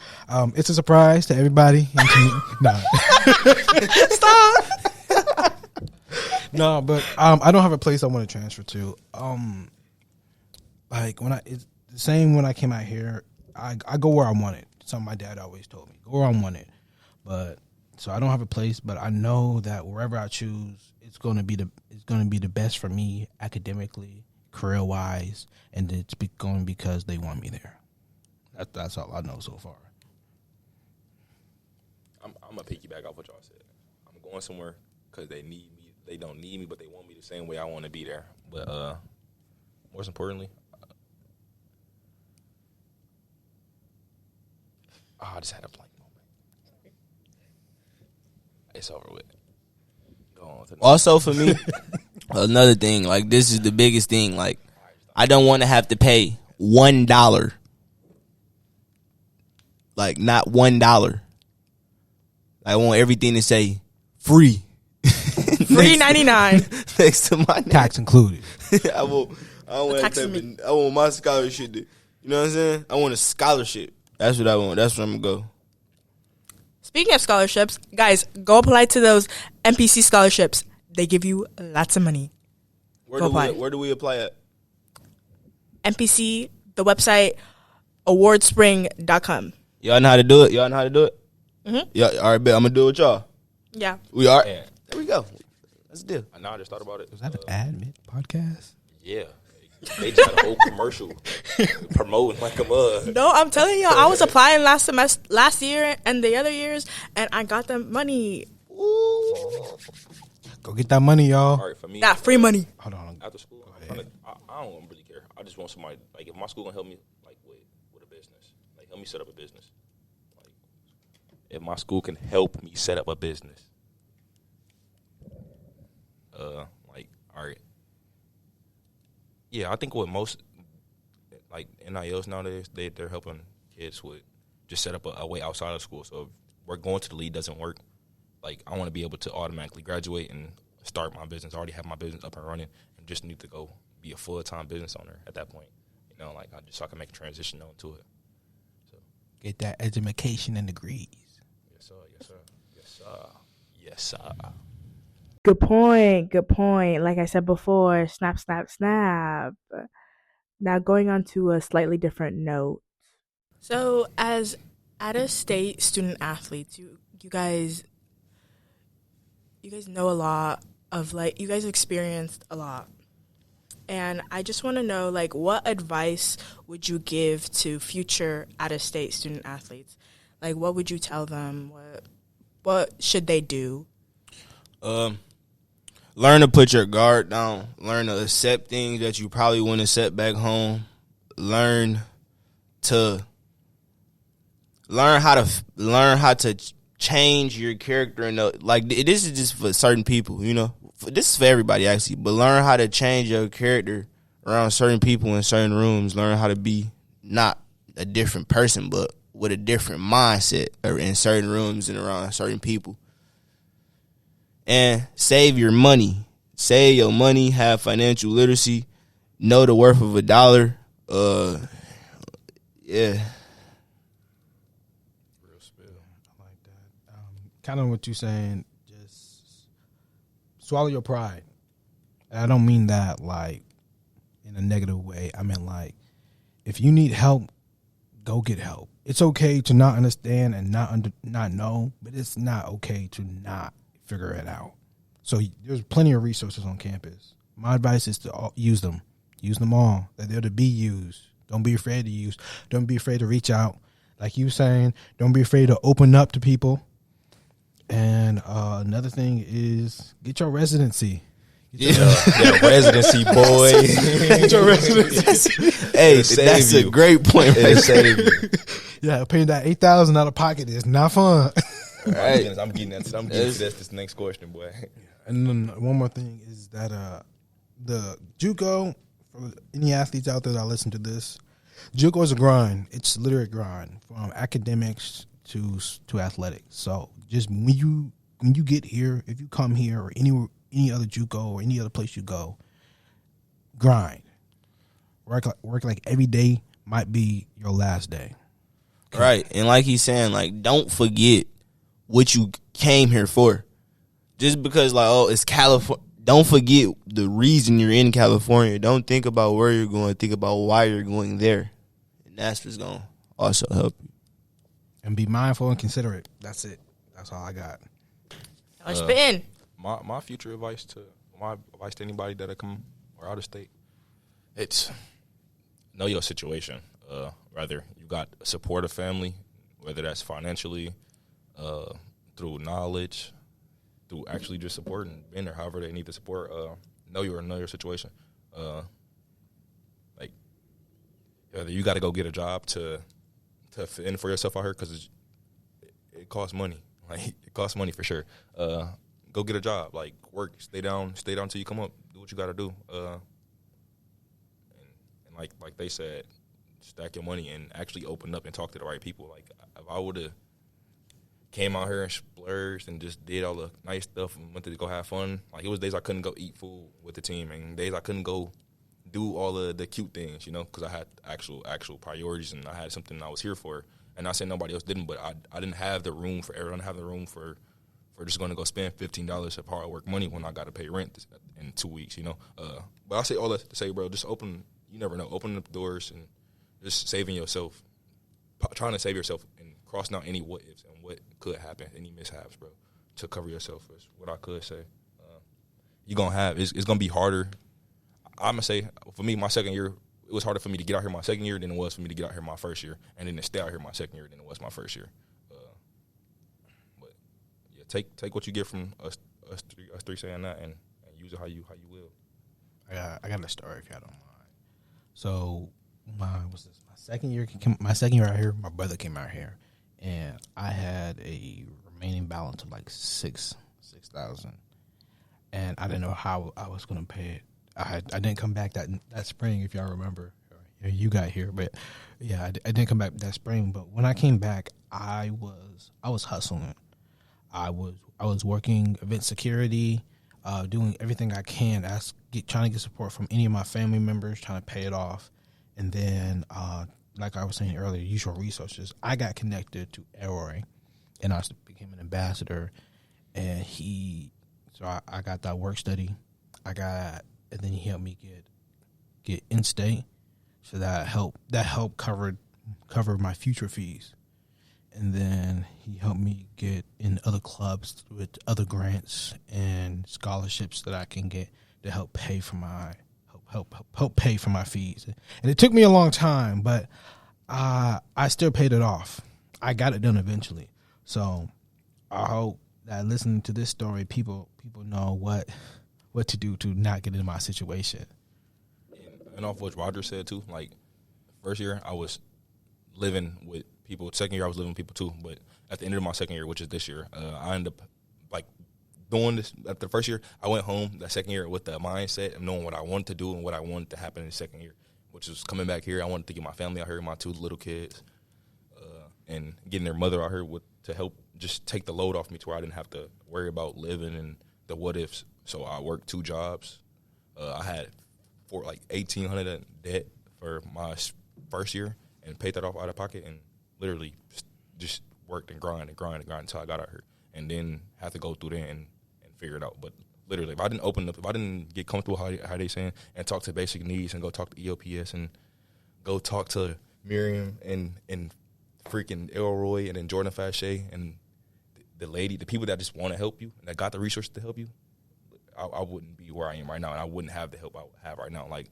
It's a surprise to everybody. Nah. Stop. No, but I don't have a place I want to transfer to. Like it's the same when I came out here. I go where I want it. Something my dad always told me. Go where I want it. But so I don't have a place, but I know that wherever I choose, it's gonna be the best for me academically, career wise, and it's going because they want me there. That's all I know so far. I'm gonna piggyback off what y'all said. I'm going somewhere because they need me. They don't need me, but they want me the same way I want to be there. But most importantly, I just had a blank moment. It's over with. Go on to the Also, for me, another thing, like, this is the biggest thing. Like, I don't want to have to pay $1. Like, not $1. I want everything to say free. Free 99. Next to my name. Tax included. I want my scholarship to, you know what I'm saying? I want a scholarship. That's what I want. That's where I'm going to go. Speaking of scholarships, guys, go apply to those MPC scholarships. They give you lots of money. Where do we apply at? MPC, the website, awardspring.com. Y'all know how to do it? Mm-hmm. Yeah, all right, bet. I'm going to do it with y'all. Yeah. We are? Yeah. There we go. That's the deal. Now I just thought about it. Was that an ad podcast? Yeah. They just had a whole commercial promoting like a mug. No, I'm telling you, I was applying last year and the other years, and I got the money. Go get that money, y'all. All right, for me, That free money. Hold on. after school, I don't really care. I just want somebody, like, if my school can help me, like, with a business, like, help me set up a business. Like, if my school can help me set up a business, like, all right. Yeah, I think with most, like, NILs nowadays, they're helping kids with just set up a way outside of school. So if we're going to the league doesn't work, like, I want to be able to automatically graduate and start my business. I already have my business up and running and just need to go be a full-time business owner at that point. You know, like, so I can make a transition onto it. So Get that education and degrees. yes, sir. Yes, sir. Yes, sir. Yes, sir. Good point. Good point. Like I said before, snap, snap, snap. Now going on to a slightly different note. So as out-of-state student athletes, you guys know a lot of, like, you guys experienced a lot. And I just want to know, like, what advice would you give to future out-of-state student athletes? Like, what would you tell them? What should they do? Learn to put your guard down. Learn to accept things that you probably wouldn't accept back home. Learn how to change your character. And like, this is just for certain people, you know. This is for everybody, actually. But learn how to change your character around certain people in certain rooms. Learn how to be not a different person, but with a different mindset or in certain rooms and around certain people. And save your money. Save your money. Have financial literacy. Know the worth of $1. Yeah. Real spill. I like that. Kind of what you're saying. Just swallow your pride. And I don't mean that like in a negative way. I mean, like, if you need help, go get help. It's okay to not understand and not know, but it's not okay to not figure it out. So there's plenty of resources on campus. My advice is to use them. Use them all. They're there to be used. Don't be afraid to use. Don't be afraid to reach out. Like you saying, don't be afraid to open up to people. And another thing is get your residency. Yeah, residency, boy. Get your residency. Hey, that's a great point. It'll save you. Yeah, paying that $8,000 out of pocket is not fun. Right. I'm getting that. I'm getting to this next question, boy. And then one more thing is that the JUCO, for any athletes out there that listen to this, JUCO is a grind. It's literally a grind from academics to athletics. So just when you get here, if you come here or any other JUCO or any other place you go, grind. Work like every day might be your last day. Okay. Right. And like he's saying, like, don't forget what you came here for. Just because, like, oh, it's California. Don't forget the reason you're in California. Don't think about where you're going. Think about why you're going there. And that's what's going to also help you. And be mindful and considerate. That's it. That's all I got. My future advice to anybody that'll come or out of state It's know your situation. Rather, you got a supportive family, whether that's financially, through knowledge, through actually just supporting, being there, however they need the support. Know your situation. Like, whether you got to go get a job to fend for yourself out here, because it costs money. Like, it costs money for sure. Go get a job. Like, work. Stay down till you come up. Do what you got to do. And like they said, stack your money and actually open up and talk to the right people. Like, if I would have came out here and splurged and just did all the nice stuff and went to go have fun, like, it was days I couldn't go eat food with the team, and days I couldn't go do all of the cute things, because I had actual priorities, and I had something I was here for. And not saying nobody else didn't, but I didn't have the room for everyone. I didn't have the room for just going to go spend $15 of hard work money when I got to pay rent in 2 weeks, But I say all that to say, bro, just open. You never know. Open up doors and just saving yourself, trying to save yourself and crossing out any what ifs and what could happen, any mishaps, bro, to cover yourself is what I could say. You're going to have, it's going to be harder. I'm going to say, for me, my second year, it was harder for me to get out here my second year than it was for me to get out here my first year, and then to stay out here my second year than it was my first year. But yeah, take what you get from us three saying that, and use it how you will. I got a story if y'all don't mind. So my second year out here, my brother came out here, and I had a remaining balance of like $6,000, and I didn't know how I was going to pay it. I didn't come back that spring, if y'all remember. You got here, but yeah, I didn't come back that spring. But when I came back, I was hustling. I was working event security, doing everything I can, trying to get support from any of my family members, trying to pay it off. And then, like I was saying earlier, Usual Resources, I got connected to Elroy, and I became an ambassador. And I got that work study. And then he helped me get in-state, so that helped cover my future fees. And then he helped me get in other clubs with other grants and scholarships that I can get to help pay for my pay for my fees. And it took me a long time, but I still paid it off. I got it done eventually. So I hope that listening to this story, people know what to do to not get into my situation. And off what Roger said too, like, first year I was living with people. Second year I was living with people too. But at the end of my second year, which is this year, I ended up like doing this. At the first year, I went home that second year with the mindset of knowing what I wanted to do and what I wanted to happen in the second year, which was coming back here. I wanted to get my family out here, my 2 little kids, and getting their mother out here to help just take the load off me to where I didn't have to worry about living and the what ifs. So I worked 2 jobs. I had $1,800 in debt for my first year and paid that off out of pocket, and literally just worked and grind until I got out here, and then had to go through there and figure it out. But literally, if I didn't get comfortable how they saying and talk to Basic Needs and go talk to EOPS and go talk to Miriam and freaking Elroy and then Jordan Fashea and the people that just want to help you and that got the resources to help you, I wouldn't be where I am right now, and I wouldn't have the help I would have right now. Like,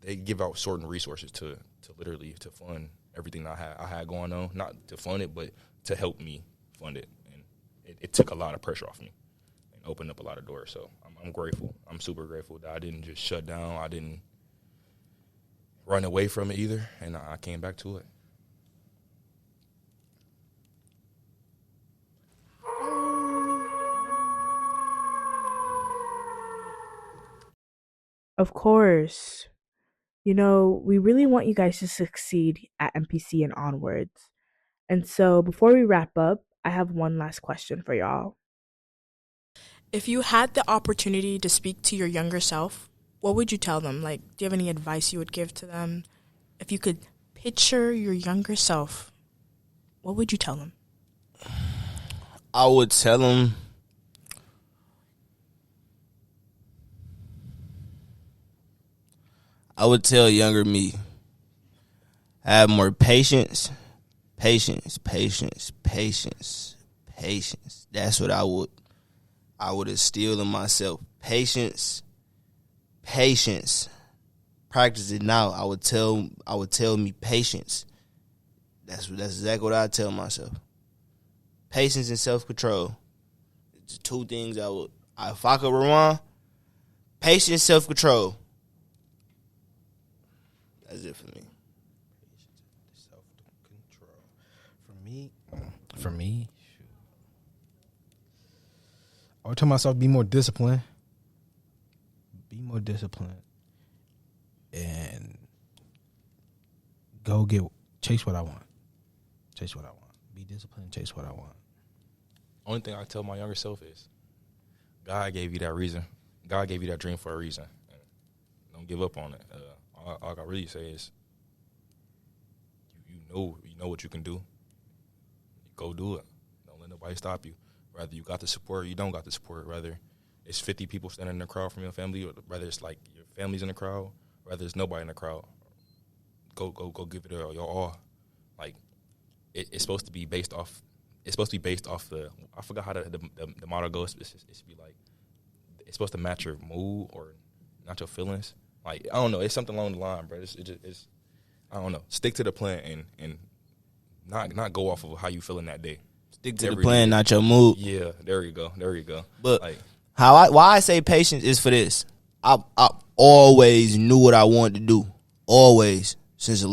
they give out certain resources to literally to fund everything I had going on, not to fund it, but to help me fund it. And it took a lot of pressure off me and opened up a lot of doors. So I'm grateful. I'm super grateful that I didn't just shut down. I didn't run away from it either, and I came back to it. Of course. We really want you guys to succeed at MPC and onwards. And so before we wrap up, I have one last question for y'all. If you had the opportunity to speak to your younger self, what would you tell them? Like, do you have any advice you would give to them? If you could picture your younger self, what would you tell them? I would tell them I would tell younger me, have more patience. That's what I would instill in myself. Patience. practice it now, I would tell me patience. That's exactly what I tell myself. Patience and self-control. It's two things if I could rewind, patience, self-control. That's it for me. Self-control. For me, shoot. I would tell myself be more disciplined. Be more disciplined. And chase what I want. Chase what I want. Be disciplined, chase what I want. Only thing I tell my younger self is, God gave you that reason. God gave you that dream for a reason. And don't give up on it. All I can really say is, you know what you can do. Go do it. Don't let nobody stop you. Whether you got the support or you don't got the support. Whether it's 50 people standing in the crowd from your family, or whether it's like your family's in the crowd, whether there's nobody in the crowd. Go give it your all. Like it's supposed to be based off. It's supposed to be based off the. I forgot how the motto goes. It should be like, it's supposed to match your mood or not your feelings. Like I don't know. It's something along the line, bro. It's I don't know. Stick to the plan and not go off of how you feeling that day. Stick to the plan, not your mood. Yeah, there you go. But like, why I say patience is for this. I always knew what I wanted to do. Always. Since a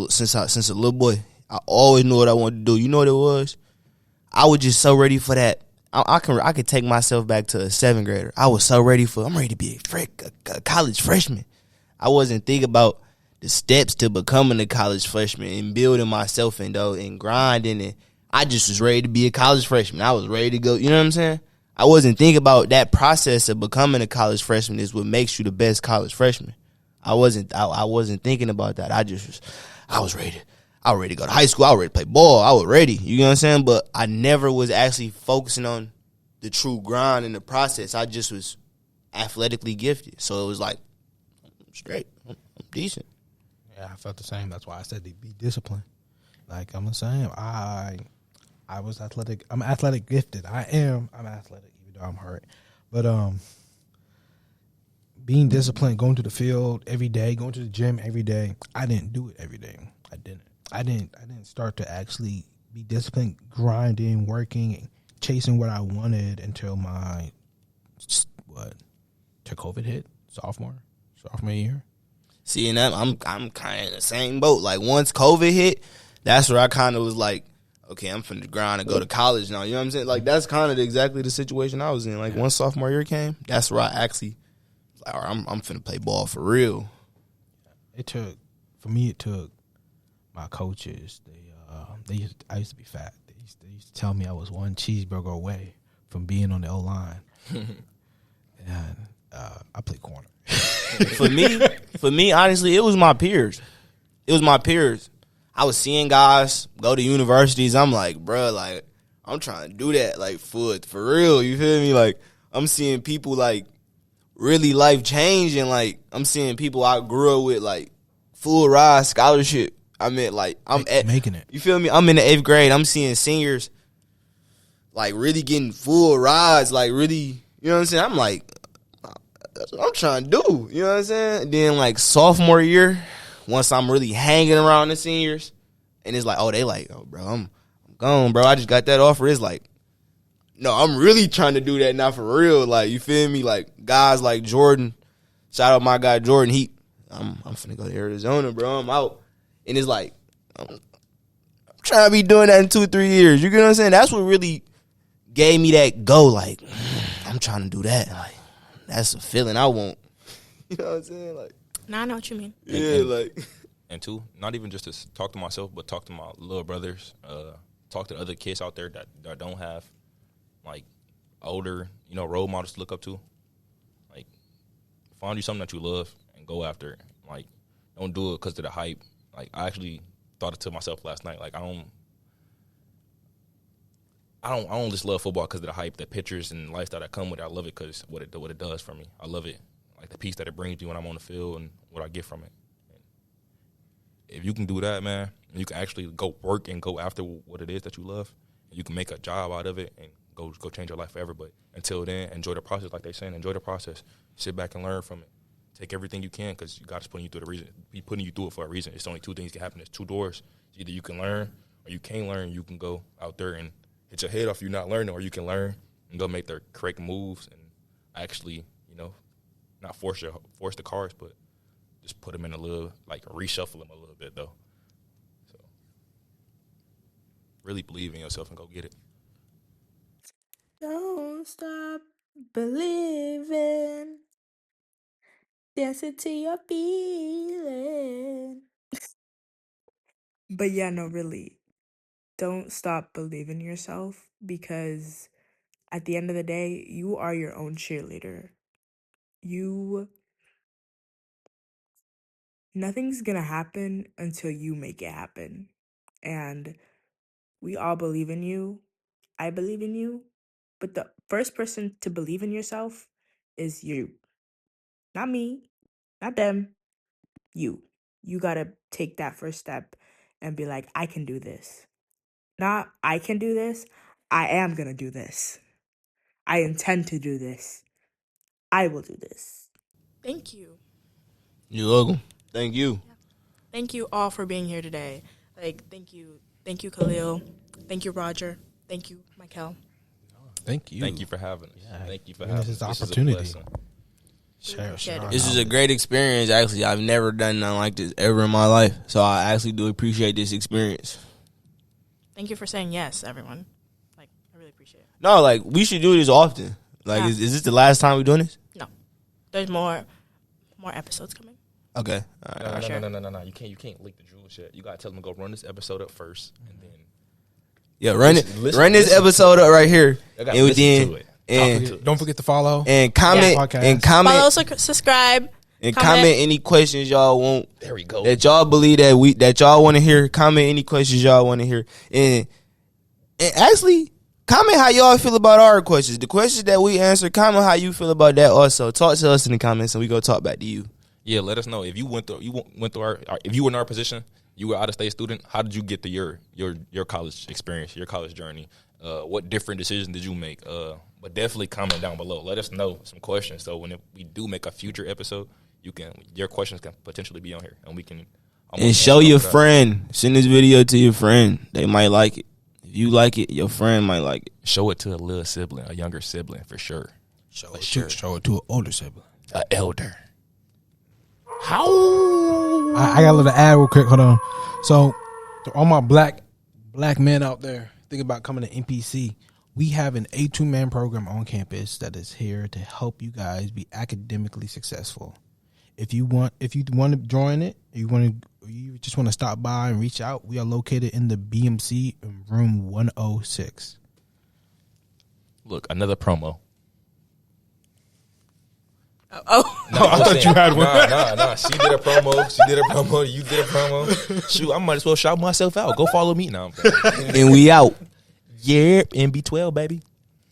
little boy, I always knew what I wanted to do. You know what it was? I was just so ready for that. I could take myself back to a 7th grader. I'm ready to be a college freshman. I wasn't thinking about the steps to becoming a college freshman and building myself and grinding. And I just was ready to be a college freshman. I was ready to go. You know what I'm saying? I wasn't thinking about that process of becoming a college freshman is what makes you the best college freshman. I wasn't thinking about that. I was ready. I was ready to go to high school. I was ready to play ball. I was ready. You know what I'm saying? But I never was actually focusing on the true grind in the process. I just was athletically gifted. So it was like, I'm straight. I'm decent. Yeah, I felt the same. That's why I said to be disciplined. Like I'm the same. I was athletic. I'm athletic gifted. I'm athletic even though I'm hurt. But being disciplined, going to the field every day, going to the gym every day. I didn't do it every day. I didn't start to actually be disciplined, grinding, working, and chasing what I wanted until till COVID hit, sophomore year. See, and I'm kind of in the same boat. Like once COVID hit, that's where I kind of was like, okay, I'm finna grind and go to college now. You know what I'm saying? Like that's kind of exactly the situation I was in. Like once sophomore year came, that's where I actually, like, all right, I'm finna play ball for real. It took my coaches. I used to be fat. They used to tell me I was one cheeseburger away from being on the O line, and I played corner. For me, honestly, it was my peers. I was seeing guys go to universities. I'm like, bro, like I'm trying to do that, like for real. You feel me? Like I'm seeing people like really life changing. Like I'm seeing people I grew up with like full ride scholarship. I mean, like making it. You feel me? I'm in the 8th grade. I'm seeing seniors like really getting full rides. Like really, you know what I'm saying? I'm like, that's what I'm trying to do. You know what I'm saying? And then like sophomore year, once I'm really hanging around the seniors, and it's like, oh, they like, oh, bro, I'm gone, bro. I just got that offer. It's like, no, I'm really trying to do that now for real. Like, you feel me? Like guys like Jordan, shout out my guy Jordan. I'm finna go to Arizona, bro. I'm out. And it's like, I'm trying to be doing that in 2-3 years. You get what I'm saying? That's what really gave me that go. Like, I'm trying to do that. Like, that's a feeling I want. You know what I'm saying? Like, I know what you mean. Yeah, like. And two, not even just to talk to myself, but talk to my little brothers, talk to other kids out there that don't have, like, older, role models to look up to. Like, find you something that you love and go after it. Like, don't do it because of the hype. Like, I actually thought it to myself last night. Like, I don't just love football because of the hype, the pictures and lifestyle that come with it. I love it because what it does for me. I love it, like the peace that it brings you when I'm on the field and what I get from it. And if you can do that, man, and you can actually go work and go after what it is that you love, and you can make a job out of it and go change your life forever. But until then, enjoy the process, like they saying. Enjoy the process. Sit back and learn from it. take everything you can because God is putting you through the reason. He's putting you through it for a reason. It's only two things can happen. There's two doors. Either you can learn or you can't learn. You can go out there and hit your head off. You're not learning, or you can learn and go make the correct moves and actually, not force the cards, but just put them in a little, like reshuffle them a little bit though. So really believe in yourself and go get it. Don't stop believing. Dance into your feeling. But yeah, no, really. Don't stop believing in yourself because at the end of the day, you are your own cheerleader. Nothing's gonna happen until you make it happen. And we all believe in you. I believe in you. But the first person to believe in yourself is you. Not me, not them, you. You gotta take that first step and be like, I can do this. Not I can do this, I am gonna do this. I intend to do this. I will do this. Thank you. You're welcome. Thank you. Thank you all for being here today. Thank you, Khalil. Thank you, Roger. Thank you, Michael. Thank you. Thank you for having us. Yeah. Thank you for Giving us having us. this This is a opportunity. blessing. Share This This is a great experience. Actually, I've never done nothing like this ever in my life, so I actually do appreciate this experience. Thank you for saying yes, everyone. I really appreciate it. No, we should do this often. Yeah. Is this the last time we're doing this? No, there's more episodes coming. Okay. All right. Sure. No. You can't leak the jewels yet. You gotta tell them to go run this episode up first, and then Yeah, run Listen this to episode up right here, I gotta and listen then to it. and Don't forget to follow. and comment Yeah. and comment Follow, subscribe, and comment any questions y'all want There we go. that y'all believe that y'all want to hear. Comment any questions y'all want to hear, and actually comment how y'all feel about our questions. The questions that we answer, comment how you feel about that. Also, talk to us in the comments, and we go talk back to you. Yeah, let us know if you went through our if you were in our position, you were out of state student. How did you get to your college experience, your college journey? What different decisions did you make? But definitely comment down below. Let us know some questions. So when we do make a future episode, your questions can potentially be on here, and we can. And show your friend. Send this video to your friend. They might like it. If you like it, your friend might like it. Show it to a little sibling, a younger sibling for sure. Show it to an older sibling. An elder. I got a little ad real quick. Hold on. So, to all my black men out there thinking about coming to NPC, we have an A2 man program on campus that is here to help you guys be academically successful. If you want to join it, you just want to stop by and reach out, we are located in the BMC in room 106. Look, another promo. Oh, No, I thought you had one. Nah. She did a promo. You did a promo. Shoot, I might as well shout myself out. Go follow me now. And we out. Yeah, NB12, baby.